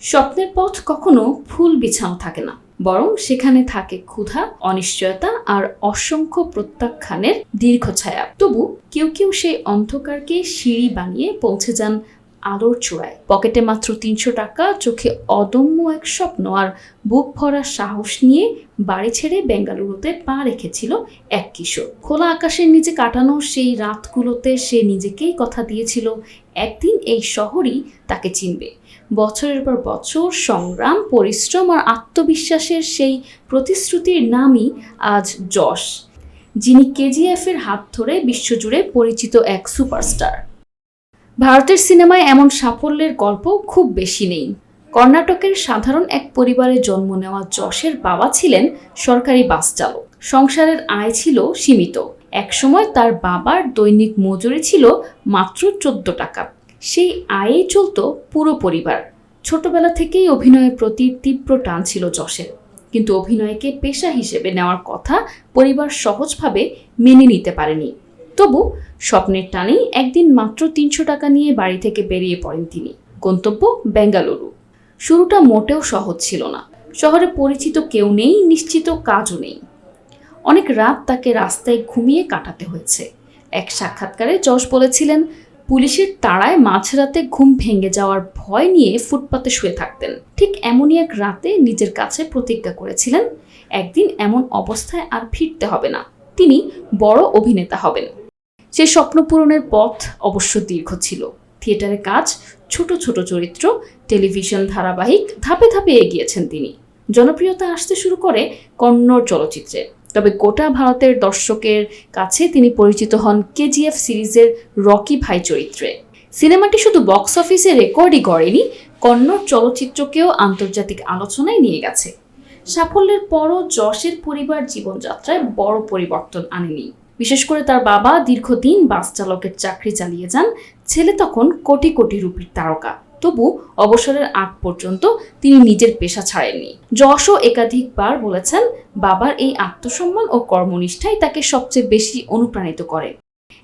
স্বপ্নের পথ কখনো ফুল বিছানো থাকে না, বরং সেখানে থাকে ক্ষুধা, অনিশ্চয়তা আর অসংখ্য প্রত্যাখ্যানের দীর্ঘ ছায়া। তবু কেউ কেউ সেই অন্ধকারকে সিঁড়ি বানিয়ে পৌঁছে যান আলোর চূড়ায়। পকেটে মাত্র ৩০০ টাকা, চোখে অদম্য এক স্বপ্ন আর বুক ভরা সাহস নিয়ে বাড়ি ছেড়ে বেঙ্গালুরুতে পা রেখেছিল এক কিশোর। খোলা আকাশের নিচে কাটানো সেই রাতগুলোতে সে নিজেকেই কথা দিয়েছিল একদিন এই শহরই তাকে চিনবে। বছরের পর বছর সংগ্রাম, পরিশ্রম আর আত্মবিশ্বাসের সেই প্রতিশ্রুতির নামই আজ যশ, যিনি কেজিএফের হাত ধরে বিশ্বজুড়ে পরিচিত এক সুপারস্টার। ভারতের সিনেমায় এমন সাফল্যের গল্প খুব বেশি নেই। কর্ণাটকের সাধারণ এক পরিবারে জন্ম নেওয়া যশের বাবা ছিলেন সরকারি বাস চালক। সংসারের আয় ছিল সীমিত। একসময় তার বাবার দৈনিক মজুরি ছিল মাত্র ১৪ টাকা। সেই আয়েই চলত পুরো পরিবার। ছোটবেলা থেকেই অভিনয়ের প্রতি তীব্র টান ছিল যশের, কিন্তু অভিনয়কে পেশা হিসেবে নেওয়ার কথা পরিবার সহজভাবে মেনে নিতে পারেনি। তবু স্বপ্নের টানেই একদিন মাত্র ৩০০ টাকা নিয়ে বাড়ি থেকে বেরিয়ে পড়েন তিনি। গন্তব্য বেঙ্গালুরু। শুরুটা মোটেও সহজ ছিল না। শহরে পরিচিত কেউ নেই, নিশ্চিত কাজও নেই। অনেক রাত তাকে রাস্তায় ঘুমিয়ে কাটাতে হয়েছে। এক সাক্ষাৎকারে যশ বলেছিলেন, পুলিশের তাড়ায় মাঝরাতে ঘুম ভেঙে যাওয়ার ভয় নিয়ে ফুটপাতে শুয়ে থাকতেন। ঠিক এমনই এক রাতে নিজের কাছে প্রতিজ্ঞা করেছিলেন, একদিন এমন অবস্থায় আর ফিরতে হবে না, তিনি বড় অভিনেতা হবেন। সেই স্বপ্ন পূরণের পথ অবশ্য দীর্ঘ ছিল। থিয়েটারে কাজ, ছোট ছোট চরিত্র, টেলিভিশন ধারাবাহিক, ধাপে ধাপে এগিয়েছেন তিনি। জনপ্রিয়তা আসতে শুরু করে কন্নড় চলচ্চিত্রে। তবে গোটা ভারতের দর্শকের কাছে তিনি পরিচিত হন কেজিএফ সিরিজের রকি ভাই চরিত্রে। সিনেমাটি শুধু বক্স অফিসে রেকর্ডই গড়েনি, কন্নড় চলচ্চিত্রকেও আন্তর্জাতিক আলোচনায় নিয়ে গেছে। সাফল্যের পরও যশের পরিবার জীবনযাত্রায় বড় পরিবর্তন আনেনি। বিশেষ করে তার বাবা দীর্ঘদিন বাস চালকের চাকরি চালিয়ে যান। ছেলে তখন কোটি কোটি রুপির তারকা। তবু অবসরের আগ পর্যন্ত তিনি নিজের পেশা ছাড়েননি। যশও একাধিকবার বলেছেন, বাবার এই আত্মসম্মান ও কর্মনিষ্ঠাই তাকে সবচেয়ে বেশি অনুপ্রাণিত করে।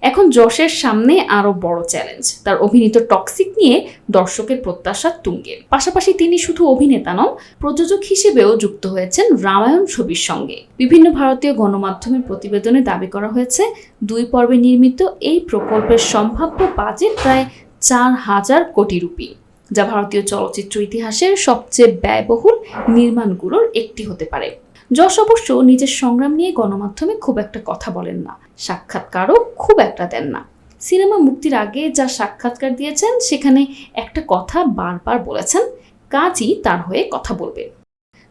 এখন যশের সামনে আরো বড় চ্যালেঞ্জ। তার অভিনীত টক্সিক নিয়ে দর্শকের প্রত্যাশা তুঙ্গে। পাশাপাশি তিনি শুধু অভিনেতা নন, প্রযোজক হিসেবেও যুক্ত হয়েছেন রামায়ণ ছবির সঙ্গে। বিভিন্ন ভারতীয় গণমাধ্যমের প্রতিবেদনে দাবি করা হয়েছে, ২ পর্বে নির্মিত এই প্রকল্পের সম্ভাব্য বাজেট প্রায় ৪,০০০ কোটি রুপি, যা ভারতীয় চলচ্চিত্র ইতিহাসের সবচেয়ে ব্যয়বহুল নির্মাণগুলোর একটি হতে পারে। যশ অবশ্য নিজের সংগ্রাম নিয়ে গণমাধ্যমে খুব একটা কথা বলেন না, সাক্ষাৎকারও খুব একটা দেন না। সিনেমা মুক্তির আগে যা সাক্ষাৎকার দিয়েছেন সেখানে একটা কথা বারবার বলেছেন, কাজই তার হয়ে কথা বলবে।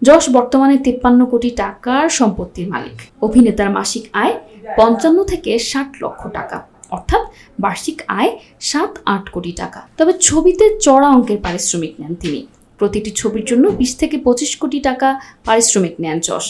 যশ বর্তমানে ৫৩ কোটি টাকার সম্পত্তির মালিক। অভিনেতার মাসিক আয় ৫৫ থেকে ৬০ লক্ষ টাকা, অর্থাৎ বার্ষিক আয় ৭-৮ কোটি টাকা। তবে ছবিতে চড়া অঙ্কের পারিশ্রমিক নেন তিনি। প্রতিটি ছবির জন্য ২০ থেকে ২৫ কোটি টাকা পারিশ্রমিক নেন যশ।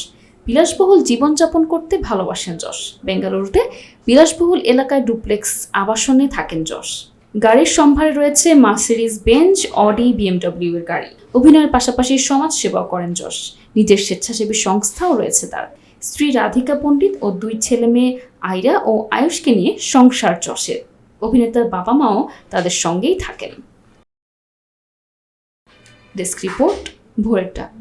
বিলাসবহুল জীবনযাপন করতে ভালোবাসেন যশ। বেঙ্গালুরুতে বিলাসবহুল এলাকায় ডুপ্লেক্স আবাসনে থাকেন যশ। গাড়ির সম্ভারে রয়েছে মার্সিডিজ বেঞ্জ, অডি, বিএমডব্লিউ এর গাড়ি। অভিনয়ের পাশাপাশি সমাজ সেবাও করেন যশ। নিজের স্বেচ্ছাসেবী সংস্থাও রয়েছে তার। স্ত্রী রাধিকা পণ্ডিত ও ২ ছেলে মেয়ে আইরা ও আয়ুষকে নিয়ে সংসার যশের। অভিনেতার বাবা মাও তাদের সঙ্গেই থাকেন। ডেস্ক রিপোর্ট, ভোরের ডাক।